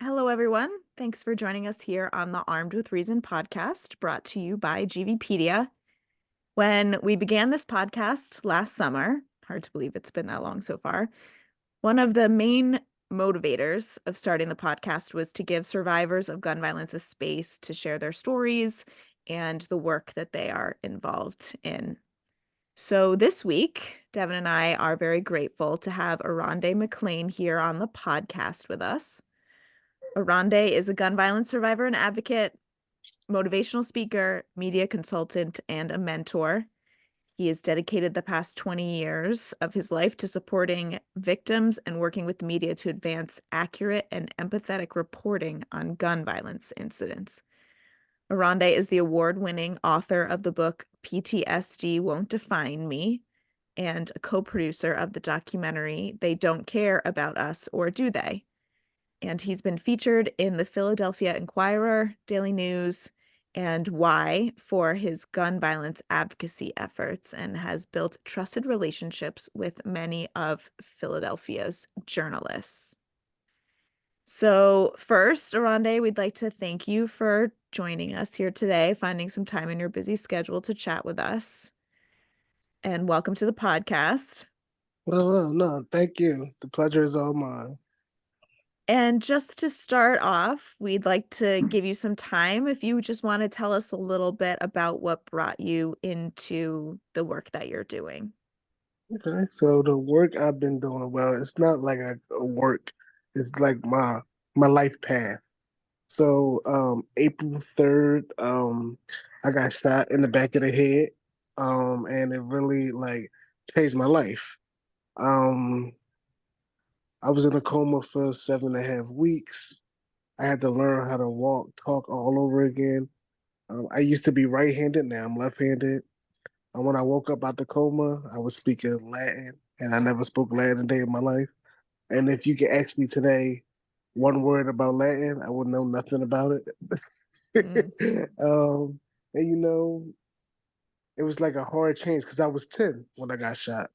Hello, everyone. Thanks for joining us here on the Armed with Reason podcast, brought to you by GVpedia. When we began this podcast last summer, hard to believe it's been that long so far, one of the main motivators of starting the podcast was to give survivors of gun violence a space to share their stories and the work that they are involved in. So this week, Devin and I are very grateful to have Oronde McClain here on the podcast with us. Oronde is a gun violence survivor and advocate, motivational speaker, media consultant, and a mentor. He has dedicated the past 20 years of his life to supporting victims and working with the media to advance accurate and empathetic reporting on gun violence incidents. Oronde is the award-winning author of the book PTSD Won't Define Me and a co-producer of the documentary They Don't Care About Us, or Do They? And he's been featured in the Philadelphia Inquirer, Daily News, and Why for his gun violence advocacy efforts, and has built trusted relationships with many of Philadelphia's journalists. So first, Oronde, we'd like to thank you for joining us here today, finding some time in your busy schedule to chat with us. And welcome to the podcast. Well, no, thank you. The pleasure is all mine. And just to start off, we'd like to give you some time if you just want to tell us a little bit about what brought you into the work that you're doing. Okay, so the work I've been doing, well, it's not like a work. It's like my life path. So April 3rd, I got shot in the back of the head. And it really like changed my life. Um I was in a coma for 7.5 weeks. I had to learn how to walk, talk all over again. I used to be right-handed, now I'm left-handed. And when I woke up out the coma, I was speaking Latin, and I never spoke Latin a day in my life. And if you could ask me today one word about Latin, I would know nothing about it. Mm, And it was like a hard change because I was 10 when I got shot,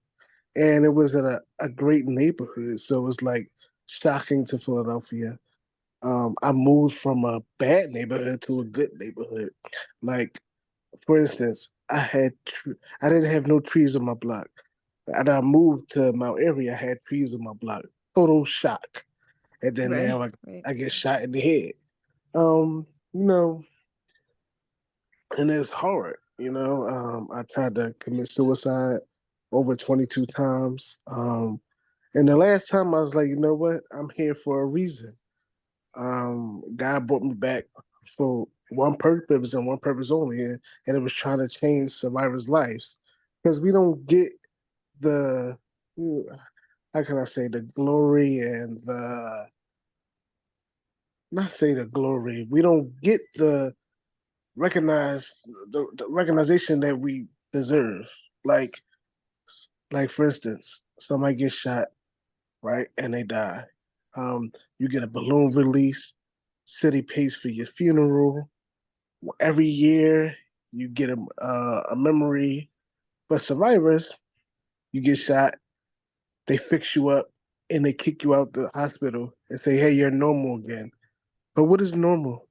and it was in a great neighborhood, so it was like shocking to Philadelphia. I moved from a bad neighborhood to a good neighborhood. Like, for instance, I didn't have no trees on my block. And I moved to my area, I had trees on my block. Total shock. And then right, now I, right. I get shot in the head. Um, you know, and it's hard. I tried to commit suicide over 22 times. And the last time I was like, you know what? I'm here for a reason. God brought me back for one purpose and one purpose only, and it was trying to change survivors' lives. Because we don't get the, how can I say, the glory and the, not say the glory, we don't get recognize the recognition that we deserve. Like, like for instance, somebody gets shot, right, and they die. You get a balloon release. City pays for your funeral. Every year, you get a memory. But survivors, you get shot, they fix you up, and they kick you out the hospital and say, "Hey, you're normal again." But what is normal?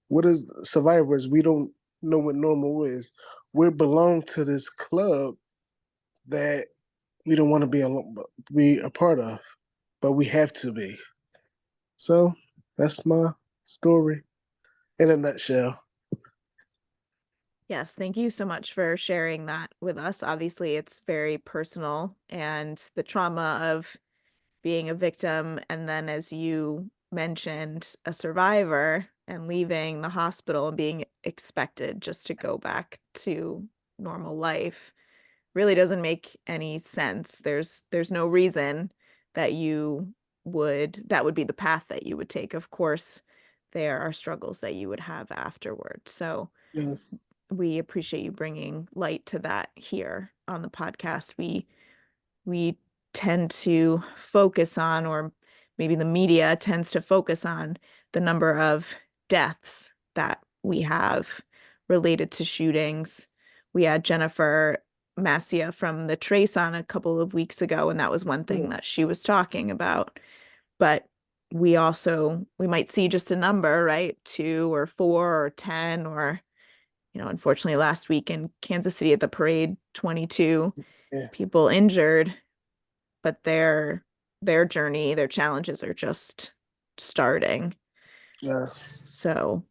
What is survivors? We don't know what normal is. We belong to this club that we don't want to be a part of, but we have to be. So that's my story in a nutshell. Yes, thank you so much for sharing that with us. Obviously, it's very personal, and the trauma of being a victim, and then, as you mentioned, a survivor and leaving the hospital and being expected just to go back to normal life really doesn't make any sense. There's no reason that that would be the path that you would take. Of course, there are struggles that you would have afterward. So Yes. we appreciate you bringing light to that here on the podcast. We tend to focus on, or maybe the media tends to focus on, the number of deaths that we have related to shootings. We had Jennifer Massia from the Trace on a couple of weeks ago, and that was one thing that she was talking about. But we might see just a number, right? 2 or 4 or 10, or, unfortunately last week in Kansas City at the parade, 22 Yeah, people injured, but their journey, their challenges are just starting. yeah, So,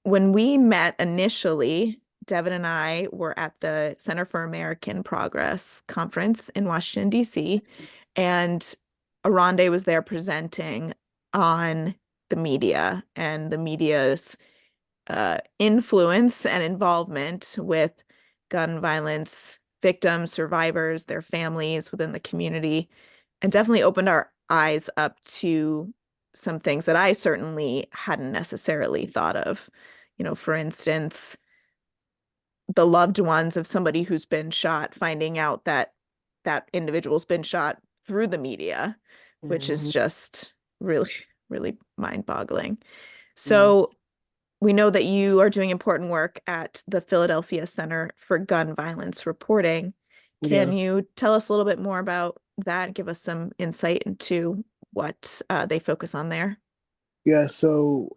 when we met initially, Devin and I were at the Center for American Progress conference in Washington, D.C., and Oronde was there presenting on the media and the media's influence and involvement with gun violence victims, survivors, their families within the community, and definitely opened our eyes up to some things that I certainly hadn't necessarily thought of. For instance, the loved ones of somebody who's been shot, finding out that that individual's been shot through the media, which is hmm just really, really mind-boggling. hmm So we know that you are doing important work at the Philadelphia Center for Gun Violence Reporting. Can yes, you tell us a little bit more about that? Give us some insight into what they focus on there. yeah. So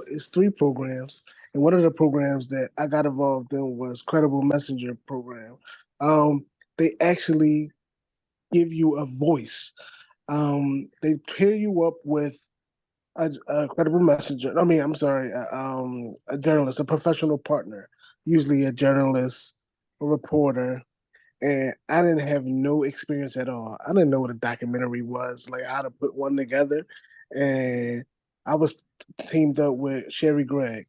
it's three programs, and one of the programs that I got involved in was Credible Messenger program. Um, they actually give you a voice. They pair you up with a credible messenger. I mean, I'm sorry, a journalist, a professional partner, usually a journalist, a reporter. And I didn't have no experience at all. I didn't know what a documentary was, like how to put one together. And I was teamed up with Sherry Gregg,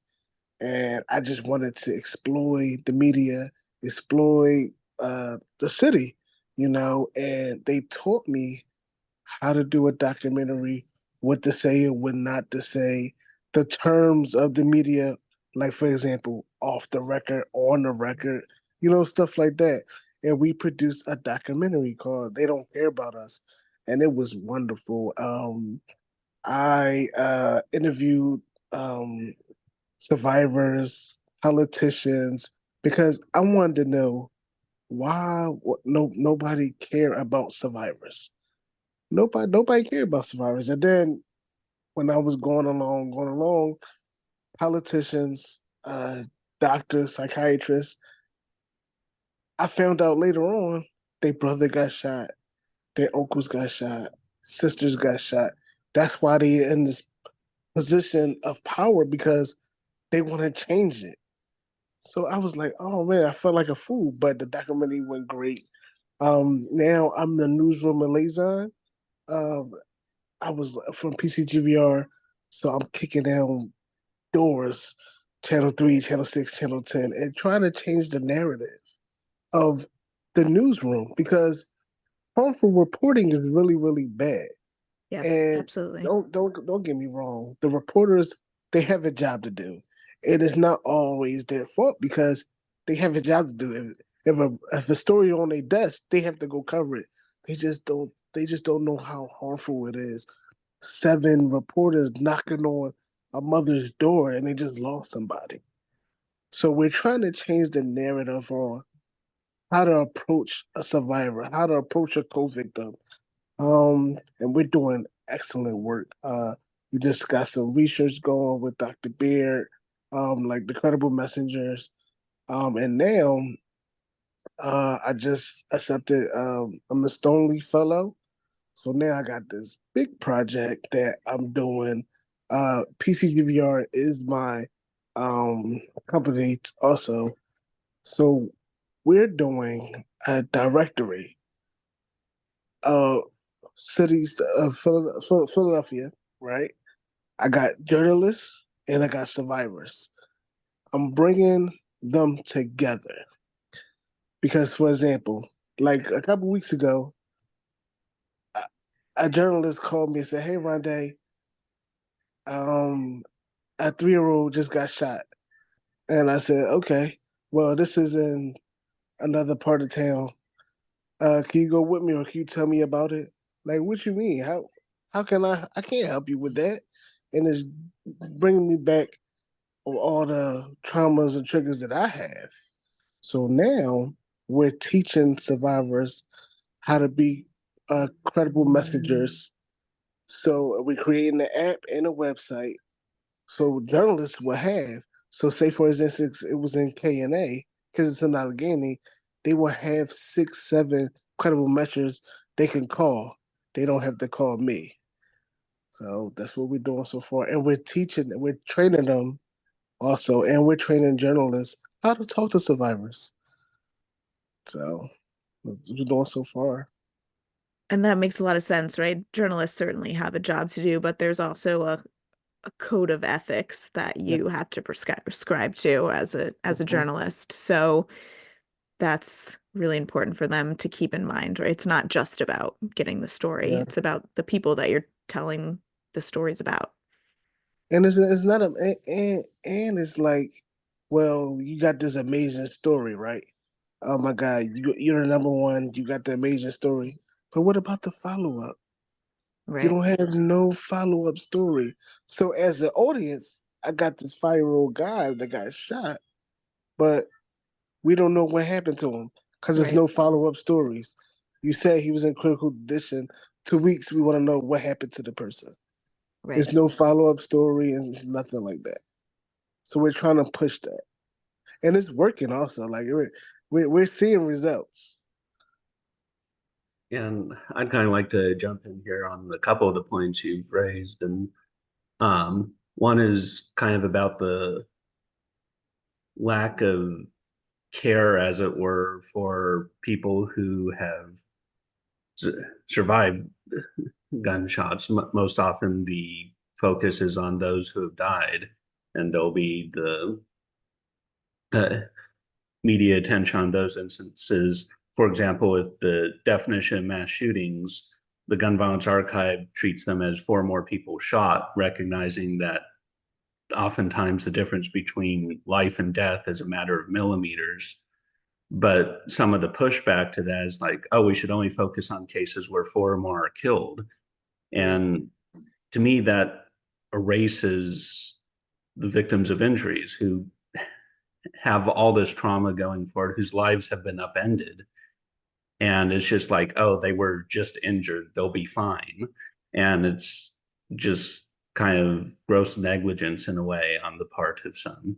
and I just wanted to exploit the media, exploit the city, and they taught me how to do a documentary, what to say and what not to say, the terms of the media, like for example, off the record, on the record, stuff like that. And we produced a documentary called "They Don't Care About Us," and it was wonderful. I interviewed um, survivors, politicians, because I wanted to know why nobody care about survivors. Nobody cared about survivors. And then when I was going along, politicians, doctors, psychiatrists, I found out later on their brother got shot, their uncles got shot, sisters got shot. That's why they're in this position of power, because they want to change it. So I was like, oh man, I felt like a fool, but the documentary went great. Now I'm the newsroom liaison. Um, I was from PCGVR, so I'm kicking down doors, Channel 3, Channel 6, Channel 10, and trying to change the narrative of the newsroom, because harmful reporting is really, really bad. Yes, And absolutely. don't get me wrong, the reporters, they have a job to do. It is not always their fault, because they have a job to do. If a story on their desk, they have to go cover it. They just don't know how harmful it is. 7 reporters knocking on a mother's door and they just lost somebody. So we're trying to change the narrative on how to approach a survivor, how to approach a co-victim. And we're doing excellent work. We just got some research going with Dr. Beard, like the credible messengers. And now I just accepted I'm a Stoneleigh fellow. So now I got this big project that I'm doing. PCGVR is my company also. So we're doing a directory of cities of Philadelphia, right? I got journalists and I got survivors. I'm bringing them together because, for example, like a couple weeks ago, a journalist called me and said, "Hey, Rondé, um, a 3-year-old just got shot." And I said, "Okay, well, this is in another part of town. Can you go with me, or can you tell me about it?" Like, what you mean? How can I can't help you with that. And it's bringing me back on all the traumas and triggers that I have. So now we're teaching survivors how to be credible messengers So we're creating the app and a website. So journalists will have. So say for instance, it was in KNA because it's in Allegheny. They will have 6, 7 credible measures they can call. They don't have to call me. So that's what we're doing so far, and we're training them also, and we're training journalists how to talk to survivors. So that's what we're doing so far. And that makes a lot of sense, right? Journalists certainly have a job to do, but there's also a code of ethics that Yeah. you have to prescribe to as a Mhm. journalist. So that's really important for them to keep in mind, right? It's not just about getting the story. Yeah. It's about the people that you're telling the stories about. And it's not a and it's like, well, you got this amazing story, right? Oh my God, you're the number one. You got the amazing story, but what about the follow up? You Right. don't have no follow up story. So as the audience, I got this 5-year-old guy that got shot, but we don't know what happened to him because there's Right. no follow up stories. You say he was in critical condition. 2 weeks, we want to know what happened to the person. Right. There's no follow up story and nothing like that. So we're trying to push that, and it's working. Also, like we're seeing results. And I'd kind of like to jump in here on a couple of the points you've raised. And one is kind of about the lack of care, as it were, for people who have survived gunshots. Most often, the focus is on those who have died, and there'll be the uh, media attention on those instances. For example, with the definition of mass shootings, the Gun Violence Archive treats them as 4 more people shot, recognizing that oftentimes the difference between life and death is a matter of millimeters. But some of the pushback to that is like, oh, we should only focus on cases where 4 or more are killed. Mm. And to me, that erases the victims of injuries who have all this trauma going forward, whose lives have been upended. And it's just like, oh, they were just injured, they'll be fine. And it's just kind of gross negligence in a way on the part of some.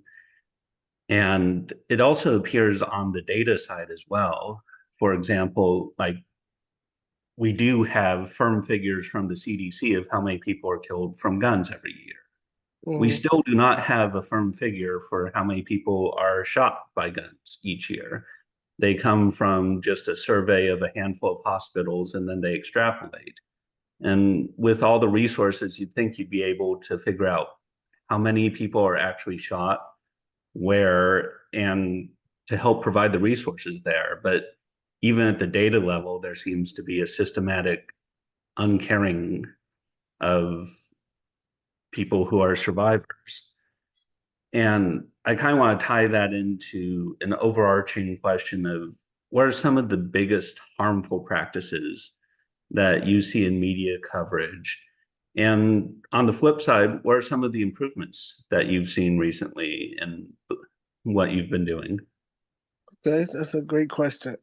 And it also appears on the data side as well. For example, like we do have firm figures from the CDC of how many people are killed from guns every year. We Mm. still do not have a firm figure for how many people are shot by guns each year. They come from just a survey of a handful of hospitals and then they extrapolate. And with all the resources, you'd think you'd be able to figure out how many people are actually shot, where, and to help provide the resources there. But even at the data level, there seems to be a systematic uncaring of people who are survivors. And I kind of want to tie that into an overarching question of what are some of the biggest harmful practices that you see in media coverage? And on the flip side, what are some of the improvements that you've seen recently and what you've been doing? Okay, that's a great question.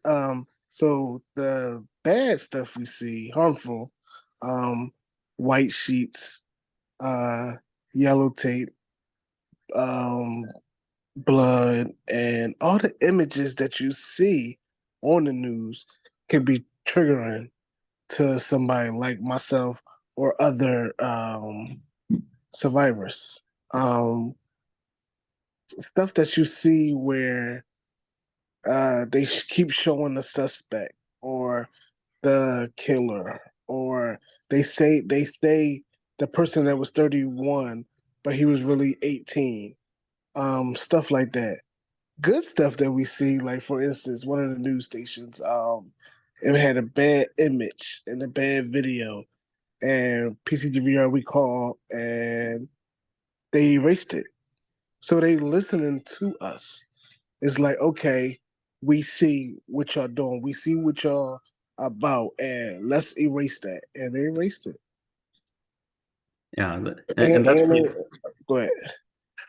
So the bad stuff we see, harmful, um, white sheets, uh, yellow tape, um, blood, and all the images that you see on the news can be triggering to somebody like myself or other survivors. Stuff that you see where they keep showing the suspect or the killer, or they say the person that was 31, but he was really 18. Stuff like that. Good stuff that we see, like for instance, one of the news stations, it had a bad image and a bad video, and PCGVR we called and they erased it. So they listening to us. It's like, okay, we see what y'all doing. We see what y'all about, and let's erase that. And they erased it. Yeah, And, and that's and really, it, go ahead.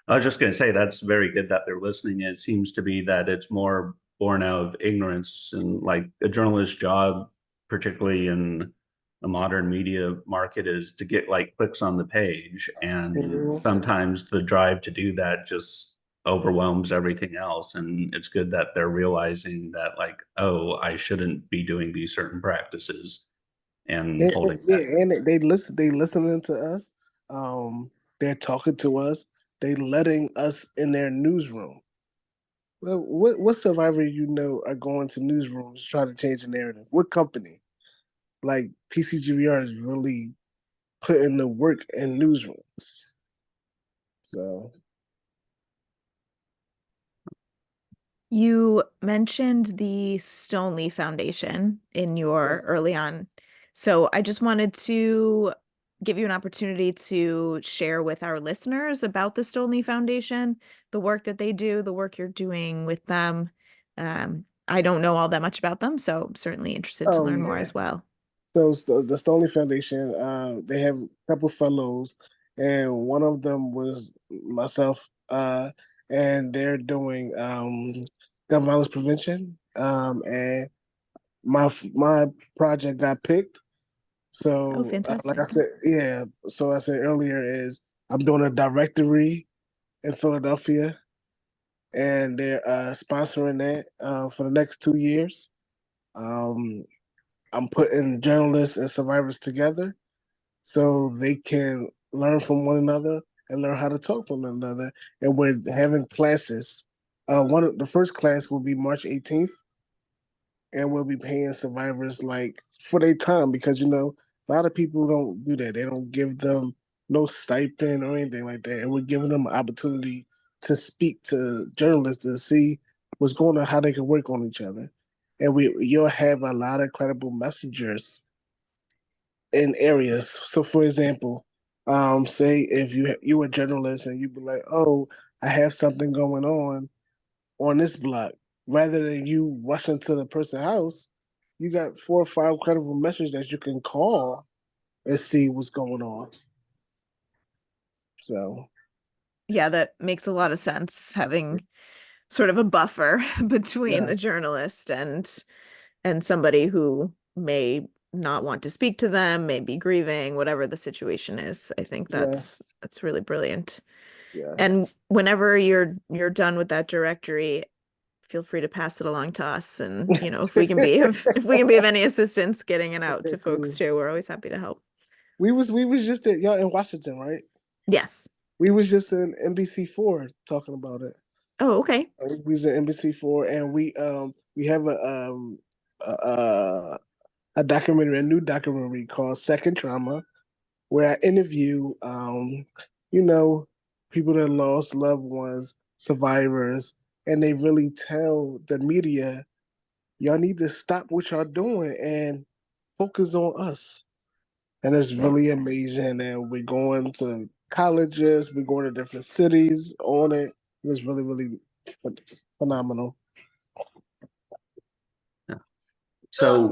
I was just going to say that's very good that they're listening. It seems to be that it's more born out of ignorance and like a journalist's job, particularly in the modern media market is to get like clicks on the page. And Mhm. sometimes the drive to do that just overwhelms everything else. And it's good that they're realizing that, like, oh, I shouldn't be doing these certain practices and holding Yeah, that. and they listen. They listening to us. They're talking to us. They letting us in their newsroom. Well, what survivor are going to newsrooms trying to change the narrative? What company like PCGVR is really putting the work in newsrooms? So You mentioned the Stoneleigh Foundation in your yes. early on. So I just wanted to give you an opportunity to share with our listeners about the Stoneleigh Foundation, the work that they do, the work you're doing with them. I don't know all that much about them, so I'm certainly interested to Oh learn more yeah. as well. So the Stoneleigh Foundation, they have a couple fellows, and one of them was myself, and they're doing gun violence prevention. And my project got picked. Oh, So like I fantastic. said, yeah. So I said earlier is I'm doing a directory in Philadelphia, and they're sponsoring that for the next 2 years. Um, I'm putting journalists and survivors together so they can learn from one another and learn how to talk from one another. And we're having classes. One of the first class will be March 18th, and we'll be paying survivors like for their time because a lot of people don't do that. They don't give them no stipend or anything like that, and we're giving them an opportunity to speak to journalists to see what's going on, how they can work on each other. And you'll have a lot of credible messengers in areas. So, for example, say if you a journalist and you be like, "Oh, I have something going on this block," rather than you rushing to the person's house, you got 4 or 5 credible messages that you can call and see what's going on. So, Yeah, that makes a lot of sense, having sort of a buffer between yeah, the journalist and somebody who may not want to speak to them, may be grieving, whatever the situation is. I think yes, that's really brilliant. yes. And whenever you're done with that directory, feel free to pass it along to us. And if we can be if we can be of any assistance getting it out Okay, to folks cool. too, we're always happy to help. We was just at y'all in Washington, right? Yes. We was just in NBC4 talking about it. Oh, okay. We was at NBC4, and we have a a documentary, a new documentary called Second Trauma, where I interview you know people that lost loved ones, survivors, and they really tell the media, y'all need to stop what y'all doing and focus on us. And it's really amazing. And we're going to colleges, we're going to different cities on it. It's really, really phenomenal. So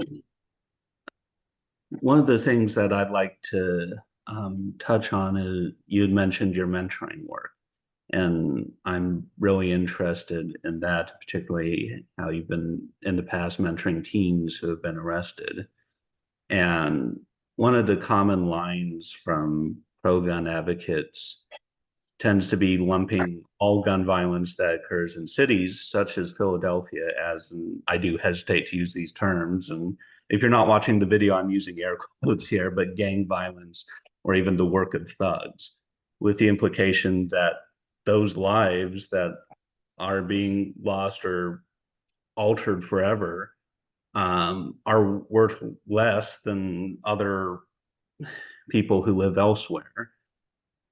one of the things that I'd like to touch on is you had mentioned your mentoring work. And I'm really interested in that, particularly how you've been in the past mentoring teens who have been arrested. And one of the common lines from pro gun advocates tends to be lumping all gun violence that occurs in cities such as Philadelphia as, and I do hesitate to use these terms. And if you're not watching the video, I'm using air quotes here, but gang violence or even the work of thugs, with the implication that those lives that are being lost or altered forever are worth less than other people who live elsewhere.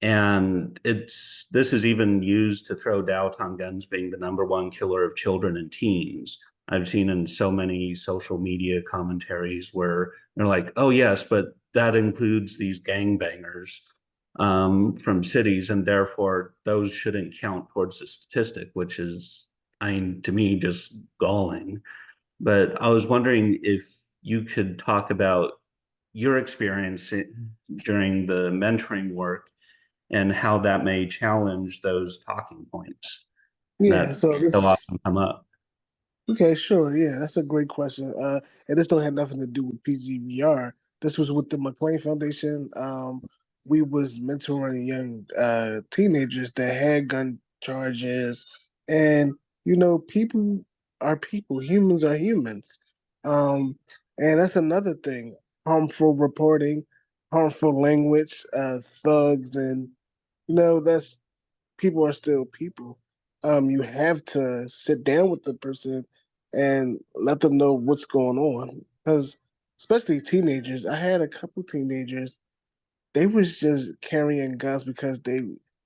And this is even used to throw doubt on guns being the number one killer of children and teens. I've seen in so many social media commentaries where they're like, "Oh yes, but that includes these gangbangers from cities, and therefore those shouldn't count towards the statistic," which is, I mean, to me, just galling. But I was wondering if you could talk about your experience during the mentoring work and how that may challenge those talking points Yeah, that so so this often come up. okay, sure. Yeah, that's a great question. And this don't have nothing to do with PGVR. This was with the McClain Foundation. We was mentoring young teenagers that had gun charges, and people are people. Humans are humans. And that's another thing: harmful reporting, harmful language, thugs, and that's people are still people. You have to sit down with the person and let them know what's going on. Because especially teenagers, I had a couple teenagers. They was just carrying guns because they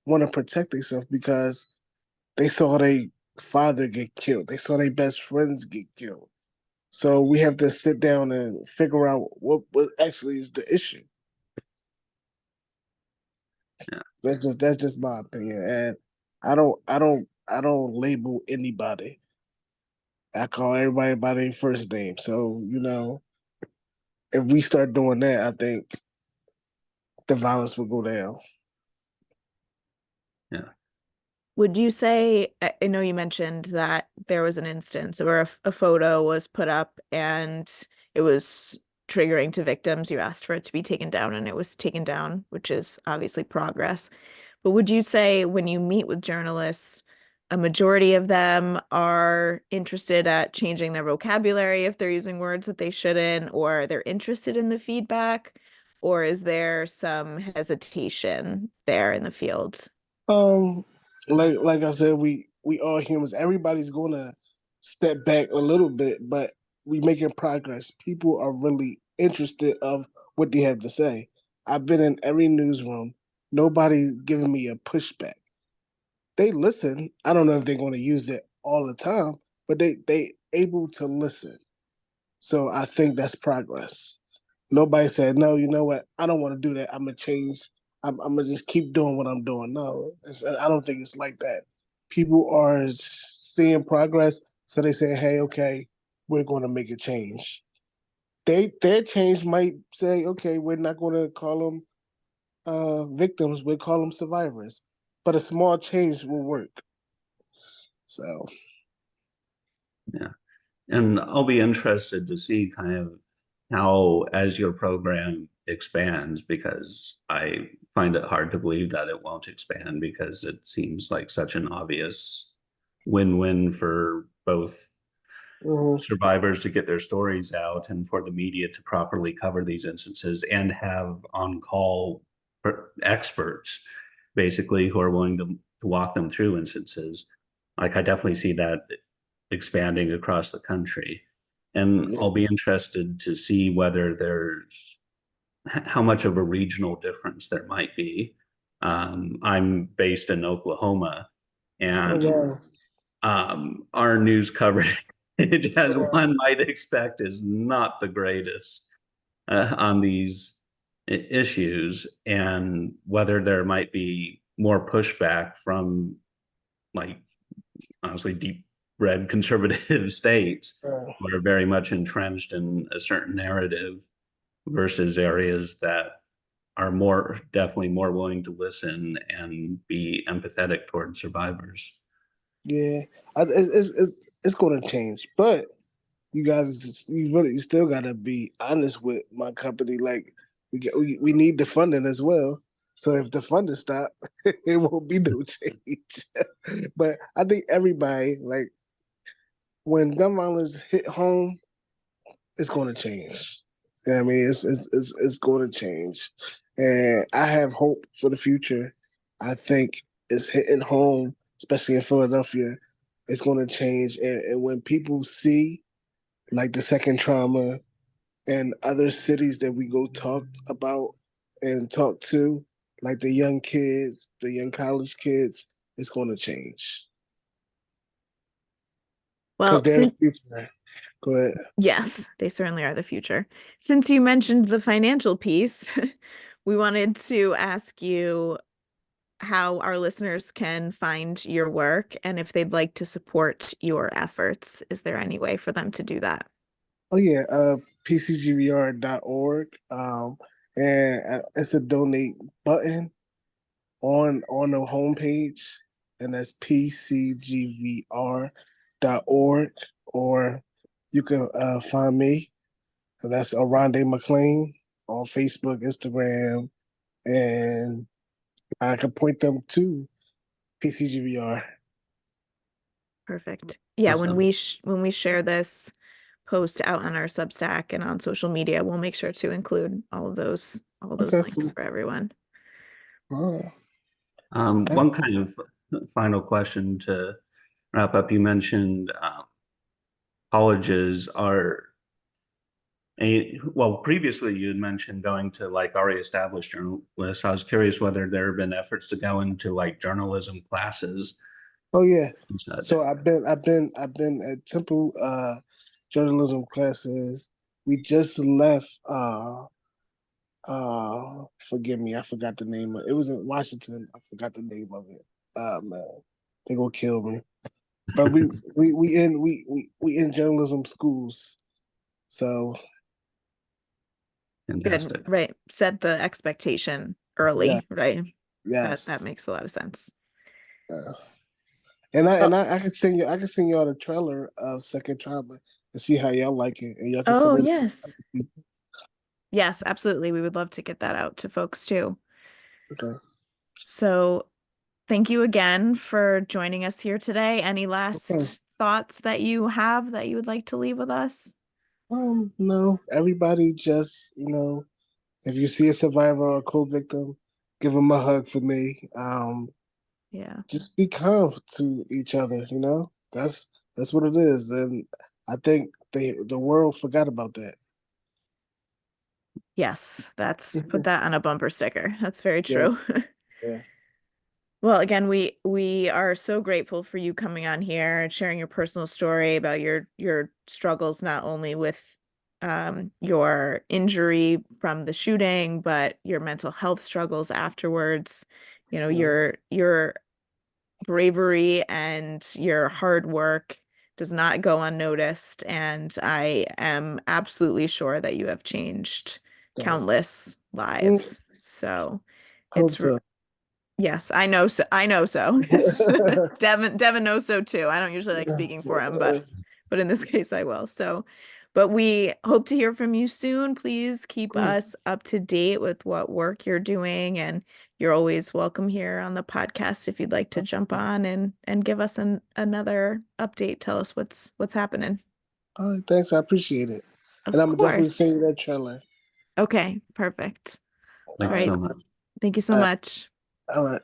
want to protect themselves because they saw their father get killed. They saw their best friends get killed. So we have to sit down and figure out what actually is the issue. Yeah. That's just my opinion, and I don't label anybody. I call everybody by their first name. So if we start doing that, I think the violence will go down. Yeah. Would you say, I know you mentioned that there was an instance where a photo was put up and it was triggering to victims. You asked for it to be taken down and it was taken down, which is obviously progress. But would you say when you meet with journalists, a majority of them are interested at changing their vocabulary if they're using words that they shouldn't, or they're interested in the feedback, or is there some hesitation there in the field? Um, like I said, we all humans. Everybody's gonna step back a little bit, but we making progress. People are really interested of what they have to say. I've been in every newsroom. Nobody giving me a pushback. They listen. I don't know if they're going to use it all the time, but they able to listen. So I think that's progress. Nobody said, no, you know what? I don't want to do that. I'm gonna change. I'm gonna just keep doing what I'm doing. No, I don't think it's like that. People are seeing progress, so they say, hey, okay, we're going to make a change. Their change might say, okay, we're not going to call them victims. We'll call them survivors. But a small change will work. So Yeah. And I'll be interested to see kind of how, as your program expands, because I find it hard to believe that it won't expand because it seems like such an obvious win-win for both mhm. survivors to get their stories out and for the media to properly cover these instances and have on-call experts basically who are willing to walk them through instances. Like I definitely see that expanding across the country. And Yeah. I'll be interested to see whether there's how much of a regional difference there might be. I'm based in Oklahoma, Oh, and wow. our news coverage, as one might expect, is not the greatest on these issues, and whether there might be more pushback from, like, honestly, deep red conservative states Yeah. who are very much entrenched in a certain narrative versus areas that are more definitely more willing to listen and be empathetic towards survivors. Yeah, it's going to change, but you still got to be honest with my company. Like we need the funding as well. So if the funding stop, it won't be no change. But I think everybody, like, when gun violence hit home, it's going to change. I mean, it's going to change, and I have hope for the future. I think it's hitting home, especially in Philadelphia. It's going to change, and when people see like the second trauma and other cities that we go talk about and talk to, like the young kids, the young college kids, it's going to change because Well, they're the future. Go ahead. yes, they certainly are the future. Since you mentioned the financial piece, we wanted to ask you how our listeners can find your work and if they'd like to support your efforts. Is there any way for them to do that? Oh yeah, PCGVR.org. And it's a donate button on the homepage, and that's PCGVR.org. Or you can find me, and that's Oronde McClain. on Facebook, Instagram, and I can point them to PCGVR. Perfect. Yeah, when Awesome. we share this post out on our Substack and on social media, we'll make sure to include all those Okay. links for everyone. Oh, One kind of final question to wrap up. You mentioned colleges are well, previously you had mentioned going to like already established journalists. I was curious whether there have been efforts to go into like journalism classes. oh yeah. Instead. So I've been at Temple journalism classes. We just left forgive me, I forgot the name of it. It was in Washington. I forgot the name of it. Man, they gonna kill me. But we in journalism schools. So Good, Fantastic. right? Set the expectation yeah, early, right? That yes, makes a lot of sense. yes. And Oh, I can send you all the trailer of Second Trauma and see how y'all like it, and y'all can oh send it. yes. Yes, absolutely. We would love to get that out to folks too. Okay. So thank you again for joining us here today. Any Okay. last thoughts that you have that you would like to leave with us? No, everybody just, if you see a survivor or a co-victim, give them a hug for me. Yeah. Just be kind to each other, That's what it is. And I think the world forgot about that. Yes, put that on a bumper sticker. That's very Yeah, true. yeah. Well, again, we are so grateful for you coming on here and sharing your personal story about your struggles, not only with your injury from the shooting, but your mental health struggles afterwards. You know, Yeah. your bravery and your hard work does not go unnoticed, and I am absolutely sure that you have changed Thanks. countless lives. So Hope it's so. yes, I know so. I know so. Devin knows so too. I don't usually like speaking for him, but in this case I will. So, but we hope to hear from you soon. Please keep us up to date with what work you're doing, and you're always welcome here on the podcast if you'd like to jump on and give us another update. Tell us what's happening. All right, thanks. I appreciate it. And Of I'm gonna definitely course. send you that trailer. Okay, perfect. All Thank you right. so much. Thank you so All right. much. All right.